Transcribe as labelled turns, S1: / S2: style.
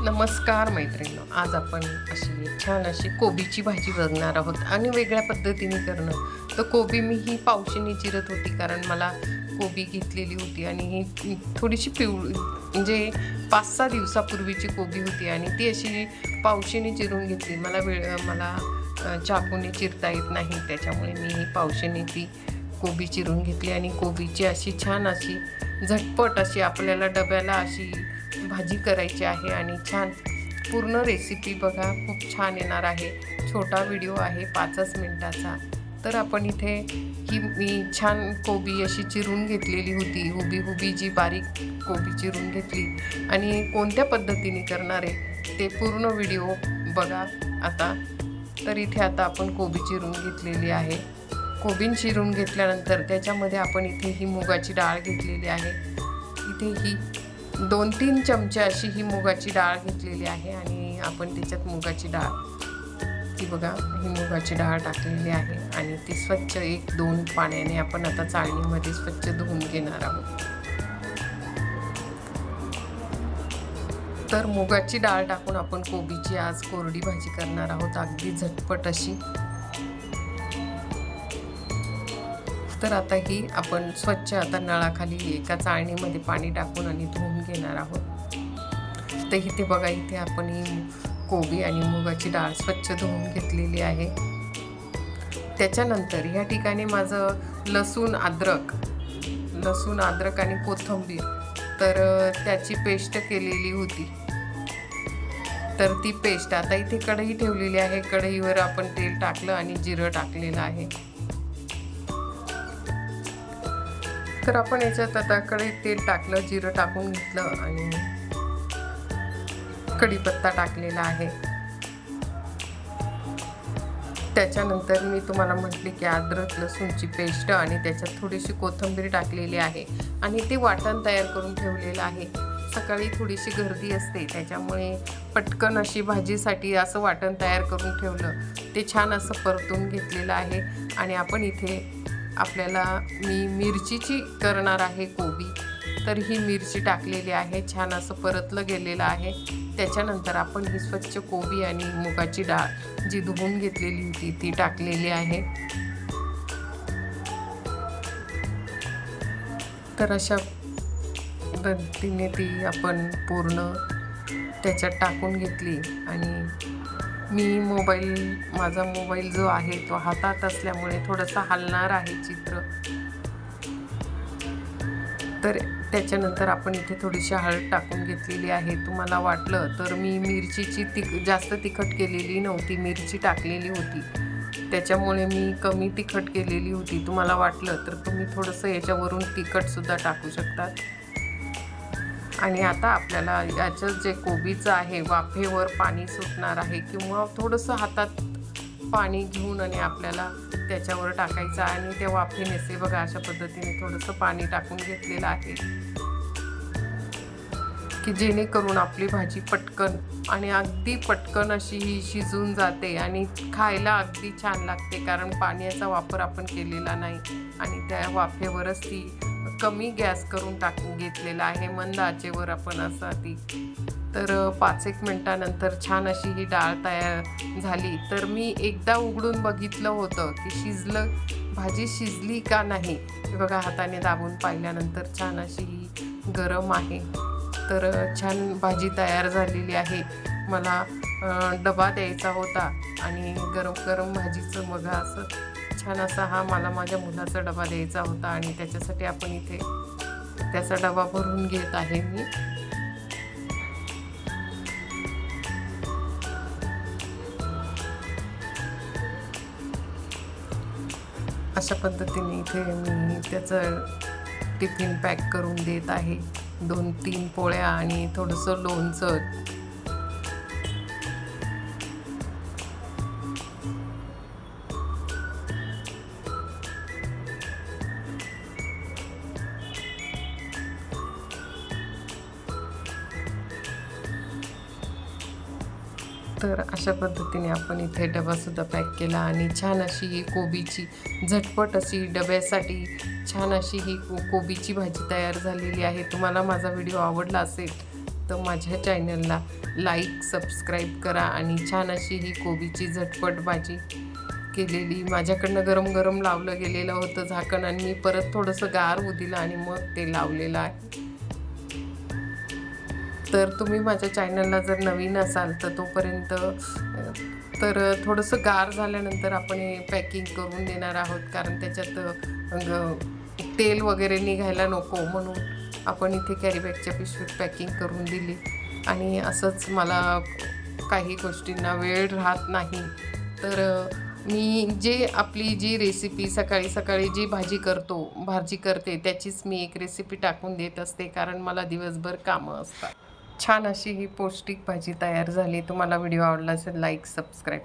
S1: नमस्कार मैत्रिणींनो, आज आपण छान अशी कोबीची भाजी बघणार आहोत आणि वेगळ्या पद्धतीने करणं. तर कोबी मी ही पावशीने चिरत होती, कारण मला कोबी घेतलेली होती आणि ही थोडीशी म्हणजे 5-6 दिवसापूर्वीची कोबी होती आणि ती अशी पावशीने चिरून घेतली. मला चाकूने चिरता येत नाही, त्याच्यामुळे मी ही पावशीने ती कोबी चिरून घेतली आणि कोबीची अशी छान अशी झटपट अशी आपल्याला डब्याला अशी भाजी करायची आहे. आणि छान पूर्ण रेसिपी बघा, खूप छान येणार आहे. छोटा व्हिडिओ आहे 5च मिनिटाचा. तर आपण इथे मी छान कोबी अशी चिरून घेतलेली होती, उभी जी बारीक कोबी चिरून घेतली. आणि कोणत्या पद्धतीने करणार आहे ते पूर्ण व्हिडिओ बघा आता. तर इथे आता आपण कोबी चिरून घेतलेली आहे. कोबी चिरून घेतल्यानंतर त्याच्यामध्ये आपण इथे ही मुगाची डाळ घेतलेली आहे. इथे ही 2-3 चमचे अशी ही मुगाची डाळ घेतलेली आहे आणि आपण त्याच्यात मुगाची डाळ ती बघा, ही मुगाची डाळ टाकलेली आहे आणि ती स्वच्छ 1-2 पाण्याने आपण आता चाळणीमध्ये स्वच्छ धुवून घेणार आहोत. तर मुगाची डाळ टाकून आपण कोबीची आज कोरडी भाजी करणार आहोत, अगदी झटपट अशी. तर आता ही आपण स्वच्छ आता नळाखाली एका चाळणीमध्ये पाणी टाकून आणि धुवून घेणार आहोत. तर इथे बघा, इथे आपण ही कोबी आणि मुगाची डाळ स्वच्छ धुवून घेतलेली आहे. त्याच्यानंतर या ठिकाणी माझं लसूण अद्रक आणि कोथिंबीर तर त्याची पेस्ट केलेली होती. तर ती पेस्ट आता इथे कढई ठेवलेली आहे. कढईवर आपण तेल टाकलं आणि जिरं टाकलेलं आहे. तर आपण याच्यात आता कढईत तेल टाकलं, जिरं टाकून घेतलं आणि कढीपत्ता टाकलेला आहे. त्याच्यानंतर मी तुम्हाला म्हटले की अद्रक लसूणची पेस्ट आणि त्याच्यात थोडीशी कोथिंबीर टाकलेली आहे आणि ते वाटण तयार करून ठेवलेलं आहे. सकाळी थोडीशी गर्दी असते, त्याच्यामुळे पटकन अशी भाजीसाठी असं वाटण तयार करून ठेवलं. ते छान असं परतून घेतलेलं आहे. आणि आपण इथे आपल्याला मी मिरचीची करणार आहे कोबी, तर ही मिरची टाकलेली आहे. छान असं परतलं गेलेलं आहे. त्याच्यानंतर आपण ही स्वच्छ कोबी आणि मुगाची डाळ जी धुवून घेतलेली होती ती टाकलेली आहे. तर अशा पद्धतीने ती आपण पूर्ण त्याच्यात टाकून घेतली. आणि मी माझा मोबाईल जो आहे तो हातात असल्यामुळे थोडंसं हलणार आहे चित्र. तर त्याच्यानंतर आपण इथे थोडीशी हळद टाकून घेतलेली आहे. तुम्हाला वाटलं तर मी मिरचीची जास्त तिखट केलेली नव्हती, मिरची टाकलेली होती, त्याच्यामुळे मी कमी तिखट केलेली होती. तुम्हाला वाटलं तर तुम्ही थोडंसं याच्यावरून तिखटसुद्धा टाकू शकतात. आणि आता आपल्याला याचं जे कोबीचं आहे वाफेवर पाणी सुटणार आहे, किंवा थोडंसं हातात पाणी घेऊन आणि आपल्याला त्याच्यावर टाकायचं आणि त्या वाफेनेच बघा अशा पद्धतीने थोडंसं पाणी टाकून घेतलेलं आहे, की जेणेकरून आपली भाजी पटकन आणि अगदी पटकन अशी ही शिजून जाते आणि खायला अगदी छान लागते. कारण पाण्याचा वापर आपण केलेला नाही आणि त्या वाफेवरच ती कमी गॅस करून टाकून घेतलेला आहे, मंद आचेवर आपण असा ती. तर 5-1 मिनिटानंतर छान अशी ही डाळ तयार झाली. तर मी एकदा उघडून बघितलं होतं की भाजी शिजली का नाही. हे बघा, हाताने दाबून पाहिल्यानंतर छान अशी ही गरम आहे. तर छान भाजी तयार झालेली आहे. मला डबा द्यायचा होता आणि गरम गरम भाजीचं बघा असं छान असा हा मला माझ्या मुलाचा डबा द्यायचा होता आणि त्याच्यासाठी आपण इथे त्याचा डबा भरून घेत आहे मी. अशा पद्धतीने इथे मी त्याचं टिफिन पॅक करून देत आहे. 2-3 पोळ्या आणि थोडंसं लोणचं. तर अशा पद्धतीने आपण इथे डबासुद्धा पॅक केला आणि छान अशी ही कोबीची झटपट अशी डब्यासाठी छान अशी ही कोबीची भाजी तयार झालेली आहे. तुम्हाला माझा व्हिडिओ आवडला असेल तर माझ्या चॅनलला लाईक सबस्क्राईब करा आणि छान अशी ही कोबीची झटपट भाजी केलेली माझ्याकडनं गरम गरम लावलं गेलेलं होतं झाकण आणि मी परत थोडंसं गार होऊ दिलं आणि मग ते लावलेलं आहे. तर तुम्ही माझ्या चॅनलला जर नवीन असाल तर तोपर्यंत थोडंसं गार झाल्यानंतर आपण हे पॅकिंग करून देणार आहोत, कारण त्याच्यात तेल वगैरे निघायला नको म्हणून आपण इथे कॅरीबॅगच्या पिशवीत पॅकिंग करून दिली. आणि असंच मला काही गोष्टींना वेळ राहत नाही, तर मी आपली जी रेसिपी सकाळी सकाळी जी भाजी करते त्याचीच मी एक रेसिपी टाकून देत असते, कारण मला दिवसभर कामं असतात. छान अशी ही पौष्टिक भाजी तयार झाली. तुम्हाला व्हिडिओ आवडला असेल लाईक सबस्क्राईब